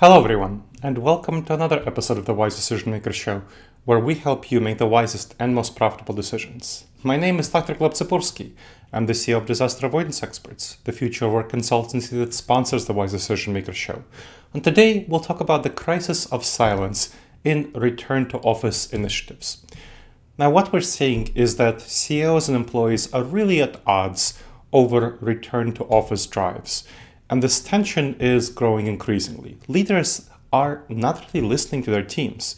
Hello everyone, and welcome to another episode of the Wise Decision Maker Show, where we help you make the wisest and most profitable decisions. My name is Dr. Gleb Tsipursky. I'm the CEO of Disaster Avoidance Experts, the future work consultancy that sponsors the Wise Decision Maker Show. And today we'll talk about the crisis of silence in return to office initiatives. Now, what we're seeing is that CEOs and employees are really at odds over return to office drives. And this tension is growing increasingly. Leaders are not really listening to their teams,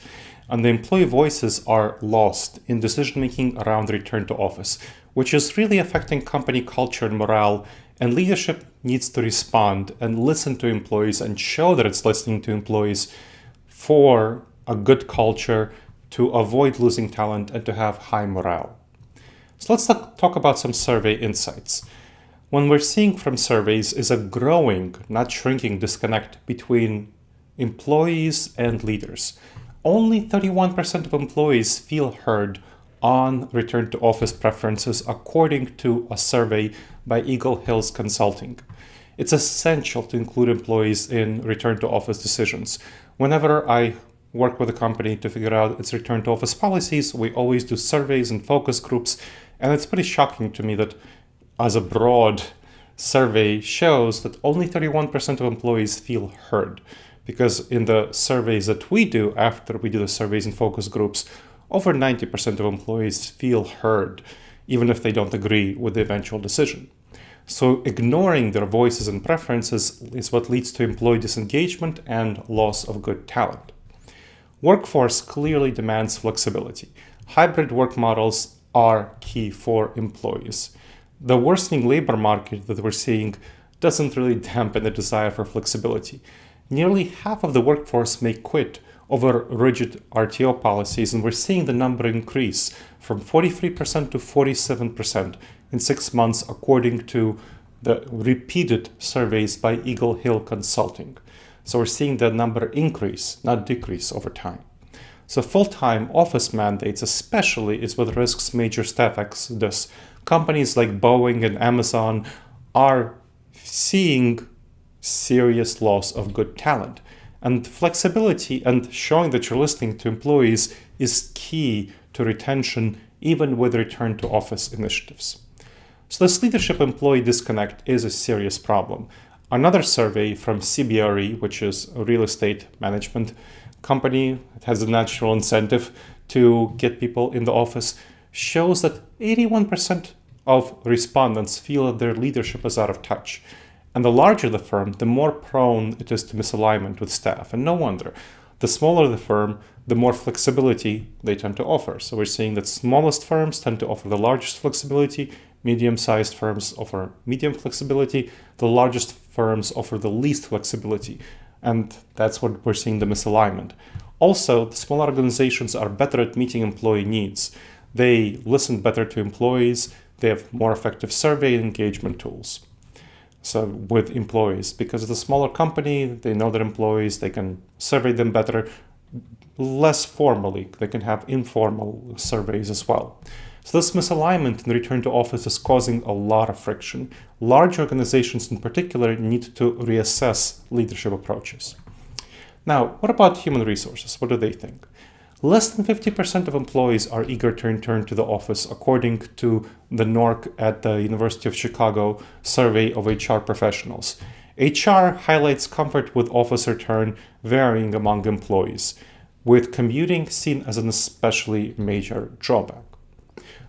and the employee voices are lost in decision-making around return to office, which is really affecting company culture and morale, and leadership needs to respond and listen to employees and show that it's listening to employees for a good culture, to avoid losing talent, and to have high morale. So let's talk about some survey insights. What we're seeing from surveys is a growing, not shrinking, disconnect between employees and leaders. Only 31% of employees feel heard on return to office preferences, according to a survey by Eagle Hills Consulting. It's essential to include employees in return to office decisions. Whenever I work with a company to figure out its return to office policies, we always do surveys and focus groups, and it's pretty shocking to me that as a broad survey shows that only 31% of employees feel heard, because in the surveys that we do after we do the surveys and focus groups, over 90% of employees feel heard, even if they don't agree with the eventual decision. So ignoring their voices and preferences is what leads to employee disengagement and loss of good talent. Workforce clearly demands flexibility. Hybrid work models are key for employees. The worsening labor market that we're seeing doesn't really dampen the desire for flexibility. Nearly half of the workforce may quit over rigid RTO policies, and we're seeing the number increase from 43% to 47% in 6 months, according to the repeated surveys by Eagle Hill Consulting. So we're seeing that number increase, not decrease, over time. So full-time office mandates especially is what risks major staff exodus. Companies like Boeing and Amazon are seeing serious loss of good talent. And flexibility and showing that you're listening to employees is key to retention, even with return to office initiatives. So this leadership employee disconnect is a serious problem. Another survey from CBRE, which is a real estate management company that has a natural incentive to get people in the office, shows that 81% of respondents feel that their leadership is out of touch. And the larger the firm, the more prone it is to misalignment with staff. And no wonder. The smaller the firm, the more flexibility they tend to offer. So we're seeing that smallest firms tend to offer the largest flexibility, medium-sized firms offer medium flexibility, the largest firms offer the least flexibility. And that's what we're seeing, the misalignment. Also, the smaller organizations are better at meeting employee needs. They listen better to employees. They have more effective survey and engagement tools. So with employees, because it's a smaller company, they know their employees, they can survey them better, less formally. They can have informal surveys as well. So this misalignment in return to office is causing a lot of friction. Large organizations in particular need to reassess leadership approaches. Now, what about human resources? What do they think? Less than 50% of employees are eager to return to the office, according to the NORC at the University of Chicago survey of HR professionals. HR highlights comfort with office return varying among employees, with commuting seen as an especially major drawback.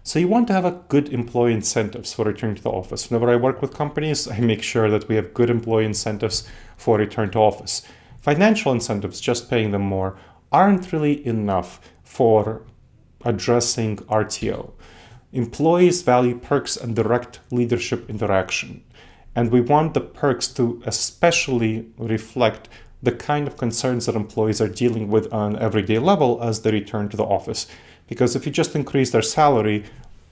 So you want to have a good employee incentives for return to the office. Whenever I work with companies, I make sure that we have good employee incentives for return to office. Financial incentives, just paying them more, aren't really enough for addressing RTO. Employees value perks and direct leadership interaction. And we want the perks to especially reflect the kind of concerns that employees are dealing with on an everyday level as they return to the office. Because if you just increase their salary,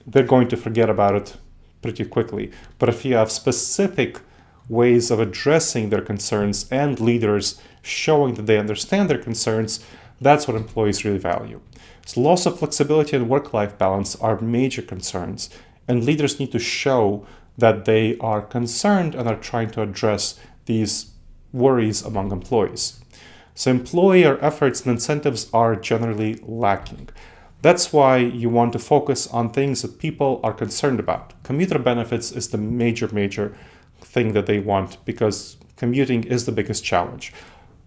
they're going to forget about it pretty quickly. But if you have specific ways of addressing their concerns and leaders showing that they understand their concerns, that's what employees really value. So loss of flexibility and work-life balance are major concerns, and leaders need to show that they are concerned and are trying to address these worries among employees. So employer efforts and incentives are generally lacking. That's why you want to focus on things that people are concerned about. Commuter benefits is the major thing that they want, because commuting is the biggest challenge.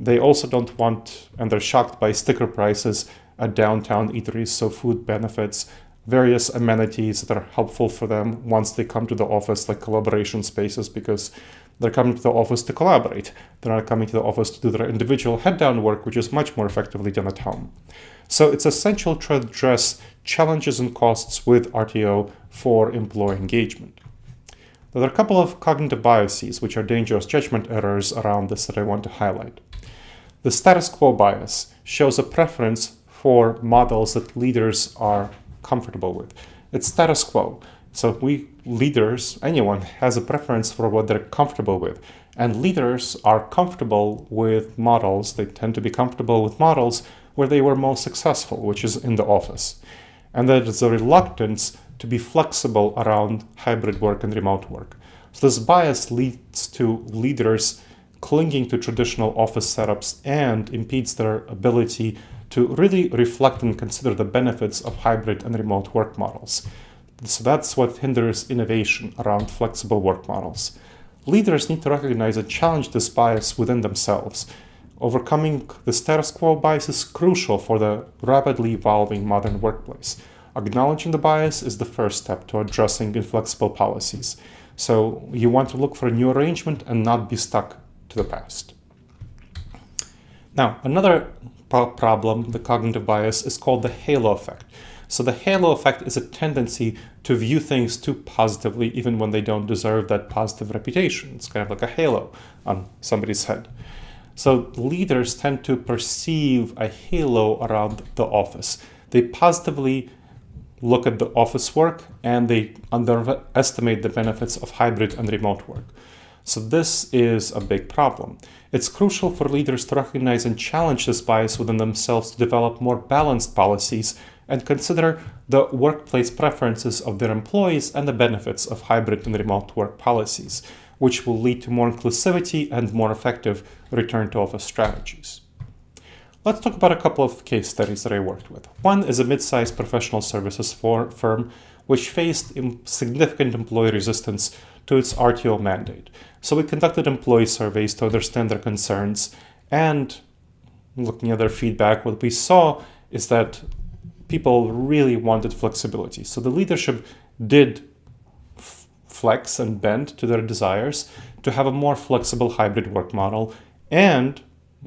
They also don't want, and they're shocked by sticker prices at downtown eateries, so food benefits, various amenities that are helpful for them once they come to the office, like collaboration spaces, because they're coming to the office to collaborate. They're not coming to the office to do their individual head-down work, which is much more effectively done at home. So it's essential to address challenges and costs with RTO for employee engagement. There are a couple of cognitive biases, which are dangerous judgment errors around this, that I want to highlight. The status quo bias shows a preference for models that leaders are comfortable with. It's status quo. So we leaders, anyone has a preference for what they're comfortable with. And leaders are comfortable with models. They tend to be comfortable with models where they were most successful, which is in the office. And there is a reluctance to be flexible around hybrid work and remote work. So this bias leads to leaders clinging to traditional office setups and impedes their ability to really reflect and consider the benefits of hybrid and remote work models. So that's what hinders innovation around flexible work models. Leaders need to recognize and challenge this bias within themselves. Overcoming the status quo bias is crucial for the rapidly evolving modern workplace. Acknowledging the bias is the first step to addressing inflexible policies. So you want to look for a new arrangement and not be stuck to the past. Now, another problem, the cognitive bias, is called the halo effect. So the halo effect is a tendency to view things too positively, even when they don't deserve that positive reputation. It's kind of like a halo on somebody's head. So leaders tend to perceive a halo around the office. They positively look at the office work and they underestimate the benefits of hybrid and remote work. So this is a big problem. It's crucial for leaders to recognize and challenge this bias within themselves to develop more balanced policies and consider the workplace preferences of their employees and the benefits of hybrid and remote work policies, which will lead to more inclusivity and more effective return to office strategies. Let's talk about a couple of case studies that I worked with. One is a mid-sized professional services firm which faced significant employee resistance to its RTO mandate. So we conducted employee surveys to understand their concerns, and looking at their feedback, what we saw is that people really wanted flexibility. So the leadership did flex and bend to their desires to have a more flexible hybrid work model, and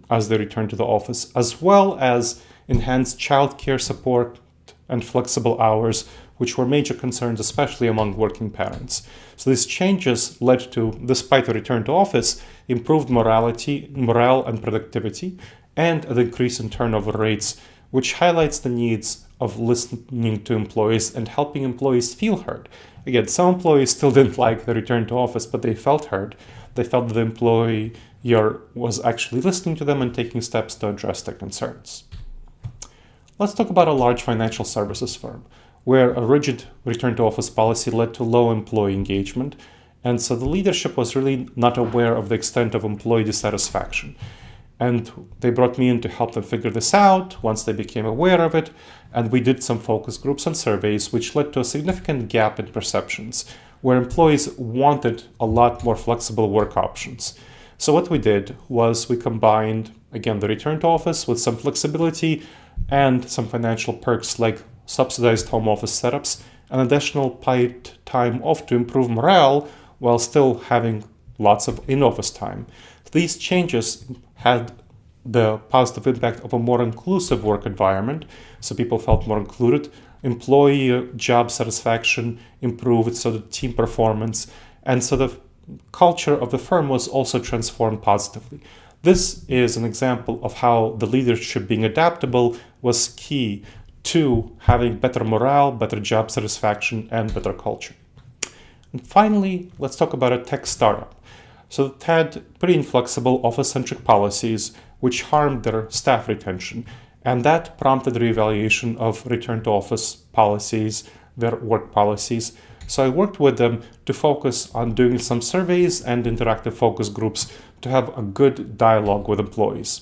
as they return to the office, as well as enhanced childcare support and flexible hours, which were major concerns, especially among working parents. So these changes led to, despite the return to office, improved morale and productivity, and an increase in turnover rates, which highlights the needs of listening to employees and helping employees feel heard. Again, some employees still didn't like the return to office, but they felt heard. They felt that the employer was actually listening to them and taking steps to address their concerns. Let's talk about a large financial services firm, where a rigid return to office policy led to low employee engagement. And so the leadership was really not aware of the extent of employee dissatisfaction. And they brought me in to help them figure this out once they became aware of it. And we did some focus groups and surveys, which led to a significant gap in perceptions, where employees wanted a lot more flexible work options. So what we did was we combined, again, the return to office with some flexibility and some financial perks like subsidized home office setups, and additional paid time off to improve morale while still having lots of in-office time. These changes had the positive impact of a more inclusive work environment, so people felt more included, employee job satisfaction improved, so the team performance, and so the culture of the firm was also transformed positively. This is an example of how the leadership being adaptable was key to having better morale, better job satisfaction, and better culture. And finally, let's talk about a tech startup. So it had pretty inflexible office-centric policies which harmed their staff retention, and that prompted reevaluation of return to office policies, their work policies. So I worked with them to focus on doing some surveys and interactive focus groups to have a good dialogue with employees.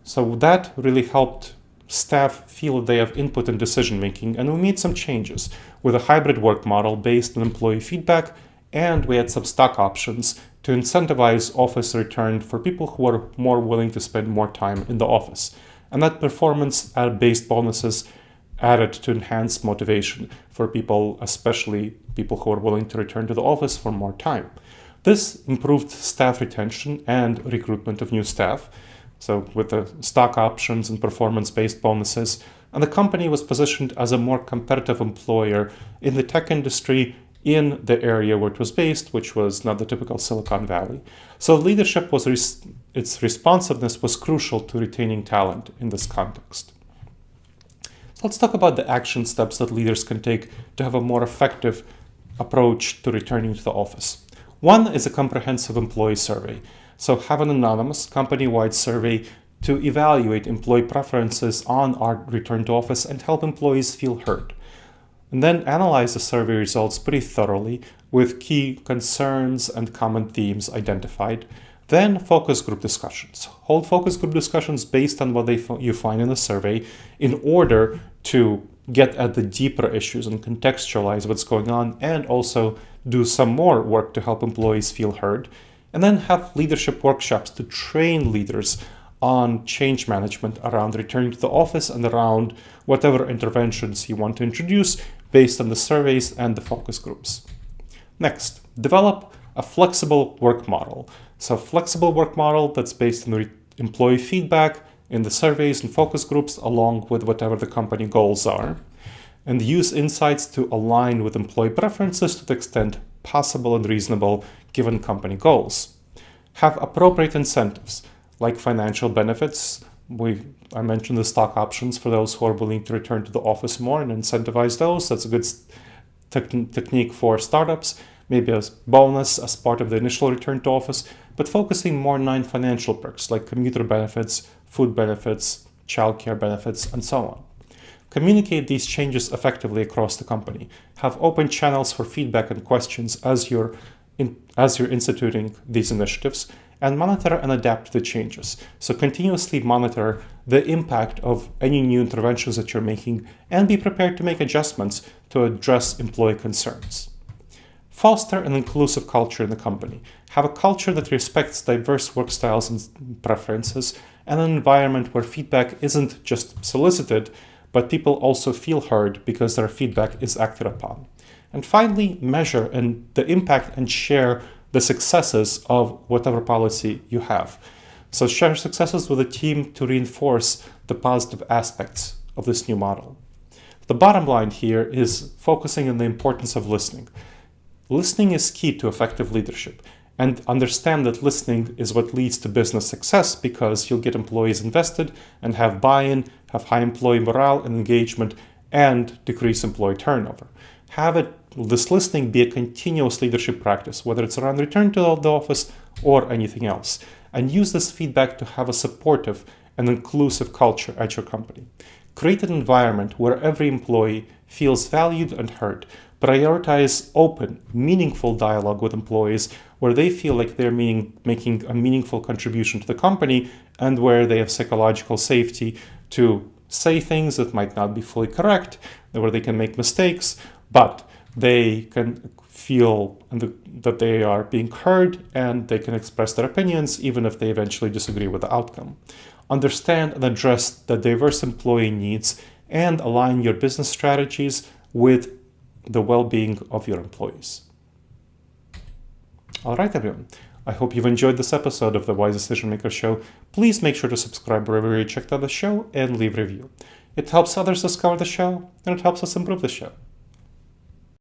So that really helped staff feel they have input in decision making, and we made some changes with a hybrid work model based on employee feedback, and we had some stock options to incentivize office return for people who are more willing to spend more time in the office. And that performance-based bonuses added to enhance motivation for people, especially people who are willing to return to the office for more time. This improved staff retention and recruitment of new staff. So with the stock options and performance-based bonuses, and the company was positioned as a more competitive employer in the tech industry in the area where it was based, which was not the typical Silicon Valley. So leadership its responsiveness was crucial to retaining talent in this context. So let's talk about the action steps that leaders can take to have a more effective approach to returning to the office. One is a comprehensive employee survey. So have an anonymous company-wide survey to evaluate employee preferences on our return to office and help employees feel heard. And then analyze the survey results pretty thoroughly with key concerns and common themes identified. Then focus group discussions. Hold focus group discussions based on what you find in the survey in order to get at the deeper issues and contextualize what's going on, and also do some more work to help employees feel heard. And then have leadership workshops to train leaders on change management around returning to the office and around whatever interventions you want to introduce based on the surveys and the focus groups. Next, develop a flexible work model. So flexible work model that's based on employee feedback in the surveys and focus groups along with whatever the company goals are. And use insights to align with employee preferences to the extent possible and reasonable given company goals. Have appropriate incentives like financial benefits. I mentioned the stock options for those who are willing to return to the office more and incentivize those. That's a good technique for startups. Maybe a bonus as part of the initial return to office, but focusing more on non-financial perks like commuter benefits, food benefits, childcare benefits, and so on. Communicate these changes effectively across the company. Have open channels for feedback and questions as you're instituting these initiatives, and monitor and adapt the changes. So continuously monitor the impact of any new interventions that you're making and be prepared to make adjustments to address employee concerns. Foster an inclusive culture in the company. Have a culture that respects diverse work styles and preferences, and an environment where feedback isn't just solicited, but people also feel heard because their feedback is acted upon. And finally, measure the impact and share the successes of whatever policy you have. So share successes with the team to reinforce the positive aspects of this new model. The bottom line here is focusing on the importance of listening. Listening is key to effective leadership, and understand that listening is what leads to business success because you'll get employees invested and have buy-in, have high employee morale and engagement, and decrease employee turnover. Have this listening be a continuous leadership practice, whether it's around return to the office or anything else, and use this feedback to have a supportive and inclusive culture at your company. Create an environment where every employee feels valued and heard. Prioritize open, meaningful dialogue with employees where they feel like they're making a meaningful contribution to the company and where they have psychological safety to say things that might not be fully correct, where they can make mistakes, but they can feel that they are being heard and they can express their opinions even if they eventually disagree with the outcome. Understand and address the diverse employee needs and align your business strategies with the well-being of your employees. All right, everyone. I hope you've enjoyed this episode of the Wise Decision Maker Show. Please make sure to subscribe wherever you checked out the show and leave a review. It helps others discover the show, and it helps us improve the show.